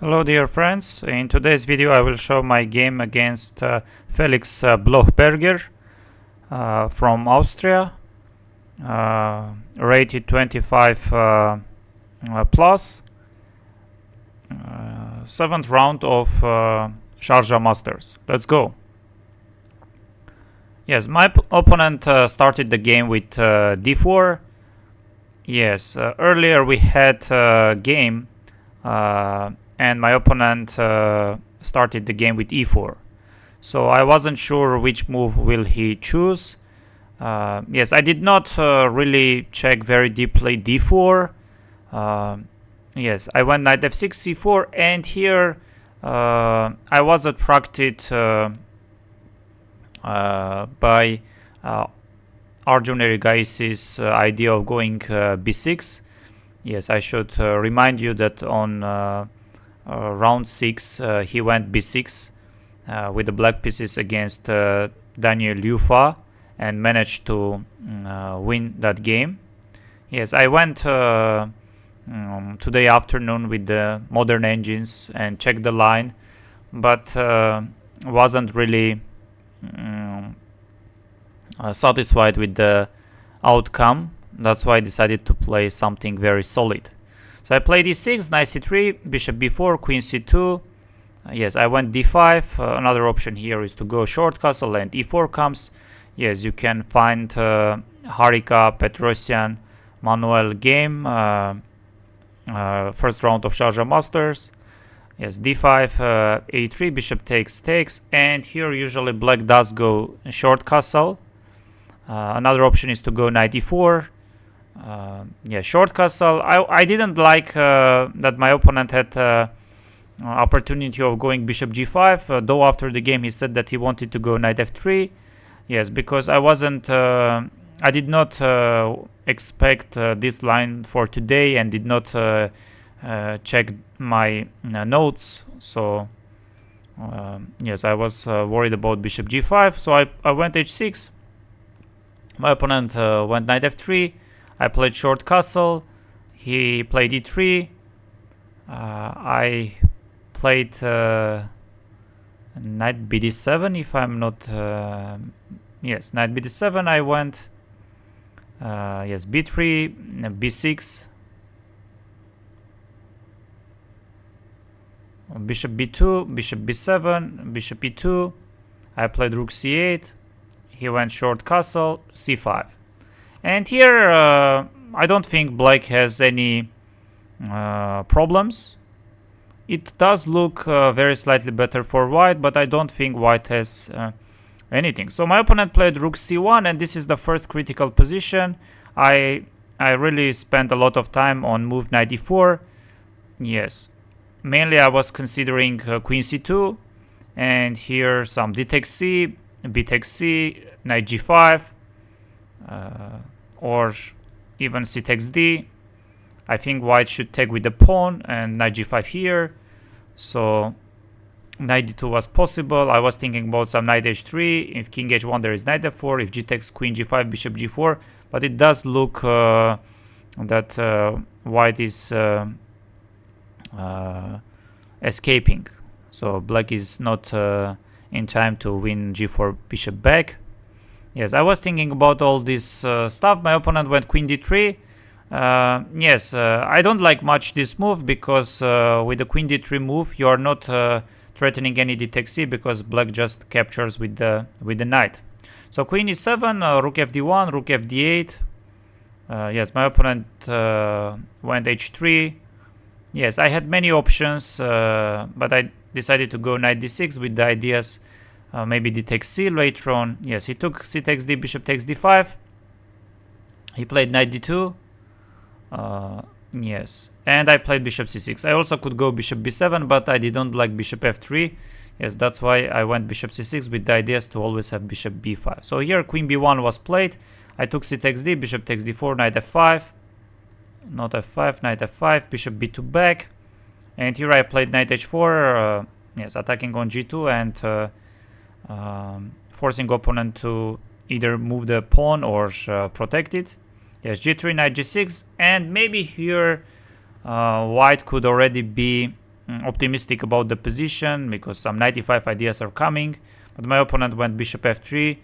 Hello dear friends, in today's video I will show my game against Felix Blohberger from Austria, rated 25 plus, 7th round of Sharjah Masters. Let's go. Yes, my opponent started the game with d4. Yes, earlier we had a game and my opponent started the game with e4. So I wasn't sure which move will he choose. Yes, I did not really check very deeply d4. Yes, I went knight f6, c4, and here I was attracted by Arjun Erigais's idea of going b6. Yes, I should remind you that on round 6 he went b6 with the black pieces against Daniel Yufa and managed to win that game. Yes, I went today afternoon with the modern engines and checked the line, but wasn't really satisfied with the outcome. That's why I decided to play something very solid. So I played e6, knight c3, bishop b4, queen c2. Yes, I went d5. Another option here is to go short castle and e4 comes. Yes, you can find Harika, Petrosian, Manuel game, first round of Sharjah Masters. Yes, d5, a3, bishop takes, and here usually black does go short castle. Another option is to go knight e4. Yeah, short castle. I didn't like that my opponent had opportunity of going bishop g5, though after the game he said that he wanted to go knight f3. Yes, because I did not expect this line for today and did not check my notes. So yes, I was worried about bishop g5, so I went h6. My opponent went knight f3. I played short castle. He played e3. I played knight bd7 if I'm not... yes, knight bd7 I went. Yes, b3, b6. Bishop b2, bishop b7, bishop e2. I played rook c8. He went short castle, c5. And here I don't think black has any problems. It does look very slightly better for white, but I don't think white has anything. So my opponent played rook c1, and this is the first critical position. I really spent a lot of time on move knight e4. Yes, mainly I was considering queen c2, and here some d takes c, b takes c, knight g5, or even c takes d. I think white should take with the pawn and knight g5 here. So knight d2 was possible. I was thinking about some knight h3. If king h1 there is knight f4. If g takes queen g5, bishop g4. But it does look that white is escaping. So black is not in time to win g4 bishop back. Yes, I was thinking about all this stuff. My opponent went queen d3. Yes, I don't like much this move because with the queen d3 move you are not threatening any d takes c because black just captures with the knight. So queen e7, rook fd1, rook fd8. Yes, my opponent went h3. Yes, I had many options, but I decided to go knight d6 with the ideas maybe d takes c later on. Yes, he took c takes d, bishop takes d5. He played knight d2. Yes, and I played bishop c6. I also could go bishop b7, but I didn't like bishop f3. Yes, that's why I went bishop c6 with the ideas to always have bishop b5. So here queen b1 was played. I took c takes d, bishop takes d4, knight f5. Not f5, knight f5, bishop b2 back. And here I played knight h4. Yes, attacking on g2 and forcing opponent to either move the pawn or protect it. Yes, g3, knight g6, and maybe here white could already be optimistic about the position because some 95 ideas are coming. But my opponent went bishop f3.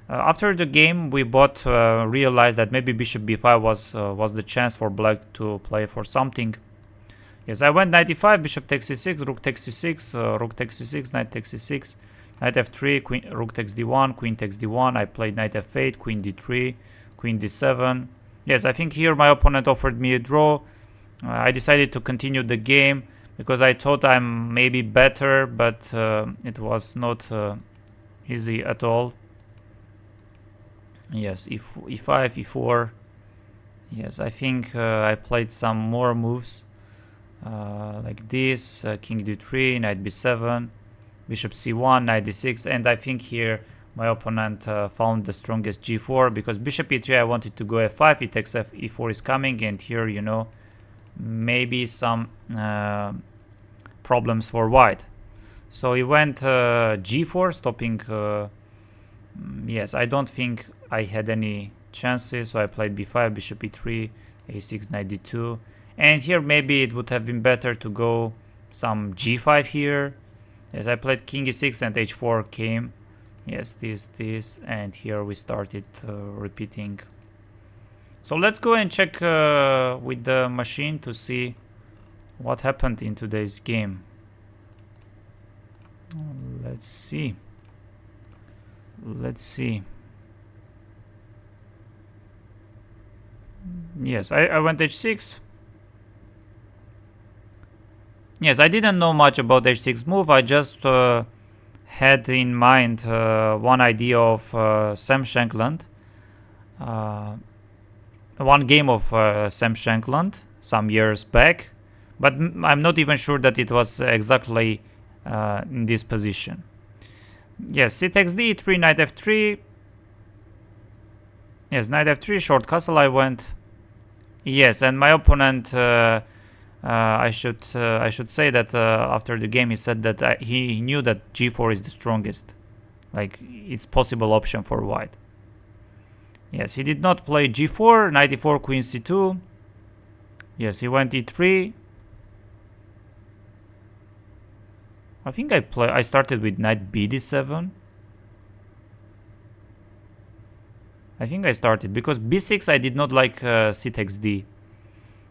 After the game, we both realized that maybe bishop b5 was the chance for black to play for something. Yes, I went 95, bishop takes c6, rook takes c6, rook takes c6, knight takes c6, knight f3, queen, rook takes d1, queen takes d1. I played knight f8, queen d3, queen d7. Yes, I think here my opponent offered me a draw. I decided to continue the game because I thought I'm maybe better, but it was not easy at all. Yes, e5, e4. Yes, I think I played some more moves like this, king d3, knight b7, bishop c1, knight d6, and I think here my opponent found the strongest g4 because bishop e3 I wanted to go f5, e takes f, e4 is coming, and here, you know, maybe some problems for white. So he went g4, stopping. Yes, I don't think I had any chances, so I played b5, bishop e3, a6, knight d2. And here maybe it would have been better to go some g5 here. Yes, I played king e6 and h4 came. Yes, this, and here we started repeating. So let's go and check with the machine to see what happened in today's game. Let's see. Yes, I went h6. Yes, I didn't know much about h6 move. I just had in mind one idea of Sam Shankland. One game of Sam Shankland some years back, but I'm not even sure that it was exactly in this position. Yes, c takes d3, knight f3. Yes, knight f3, short castle I went. Yes, and my opponent, I should say that after the game he said that he knew that g4 is the strongest, like it's possible option for white. Yes, he did not play g4, knight e4, queen c2. Yes, he went e3. I think I started with knight b d7. I think I started because b6 I did not like c takes d.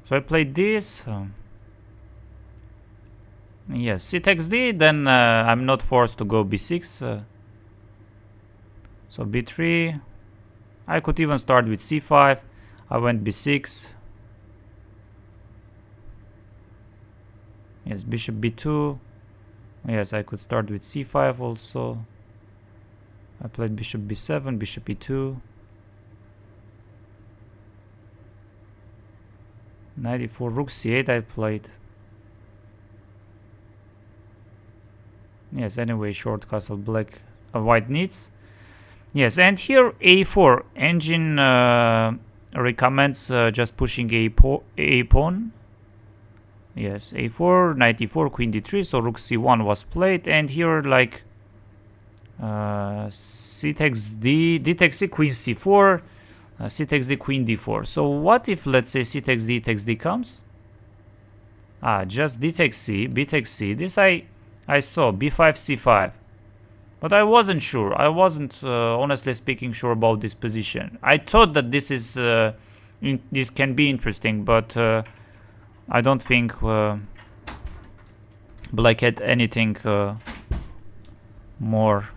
So I played this. Yes, c takes d, then I'm not forced to go b6. So b3. I could even start with c5. I went b6. Yes, bishop b2. Yes, I could start with c5 also. I played bishop b7, bishop e2. Knight e4, rook c8 I played. Yes, anyway, short castle black, white needs. Yes, and here a4. Engine recommends just pushing a pawn. Yes, a4, knight e4, queen d3, so rook c1 was played, and here like c takes d, d takes c, queen c4, c takes d, queen d4. So what if, let's say, c takes d comes? Just d takes c, b takes c. This I saw, b5, c5. But I wasn't sure. I wasn't, honestly speaking, sure about this position. I thought that this is this can be interesting, but I don't think black had anything more.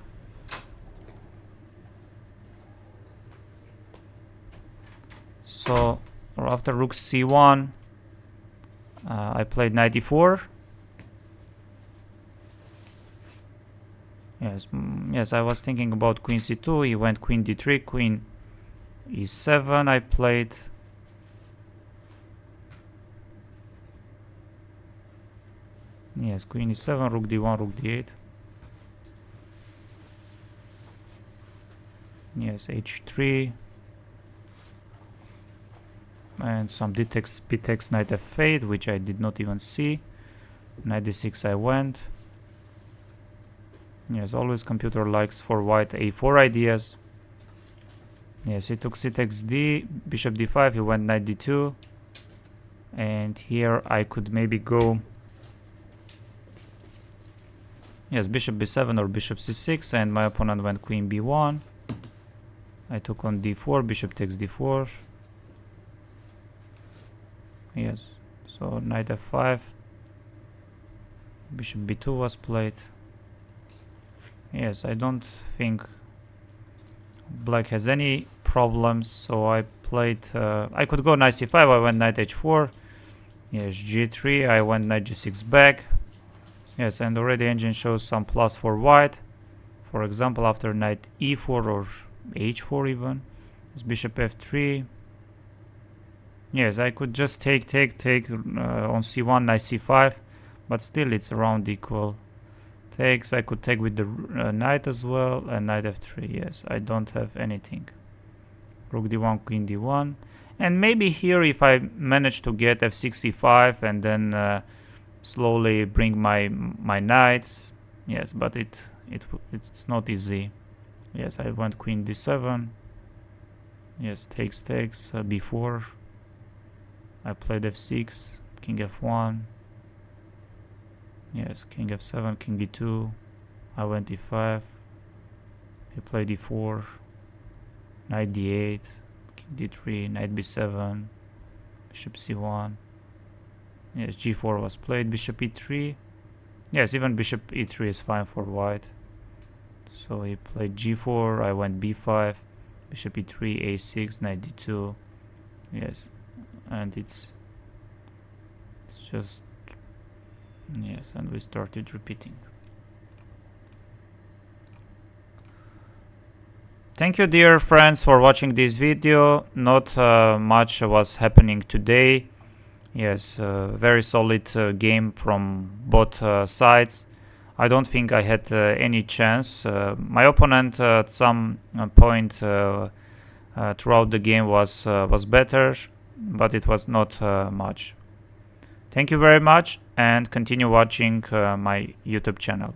So after rook c1, I played knight e4. Yes, I was thinking about queen c2. He went queen d3, queen e7. I played. Yes, queen e7, rook d1, rook d8. Yes, h3. And some d takes, b takes, knight f8, which I did not even see. Knight d6 I went. Yes, always computer likes for white a4 ideas. Yes, he took c takes d, bishop d5, he went knight d2. And here I could maybe go Yes, bishop b7 or bishop c6, and my opponent went queen b1. I took on d4, bishop takes d4. Yes, so knight f5. Bishop b2 was played. Yes, I don't think black has any problems, so I played, I could go knight c5, I went knight h4. Yes, g3, I went knight g6 back. Yes, and already engine shows some plus for white. For example, after knight e4 or h4 even. It's bishop f3. Yes, I could just take on c1, knight c5, but still it's around equal. Takes, I could take with the knight as well, and knight f3. Yes, I don't have anything. Rook d1, queen d1. And maybe here if I manage to get f6, c5, and then slowly bring my knights. Yes, but it's not easy. Yes, I went queen d7. Yes, takes, b4. I played f6, king f1. Yes, king f7, king e2. I went e5. He played e4. Knight d8, king d3, knight b7, bishop c1. Yes, g4 was played, bishop e3. Yes, even bishop e3 is fine for white. So he played g4, I went b5, bishop e3, a6, knight d2. Yes, and it's just, yes, and we started repeating. Thank you, dear friends, for watching this video. Not much was happening today. Yes, very solid game from both sides. I don't think I had any chance. My opponent at some point throughout the game was better, but it was not much. Thank you very much, and continue watching my YouTube channel.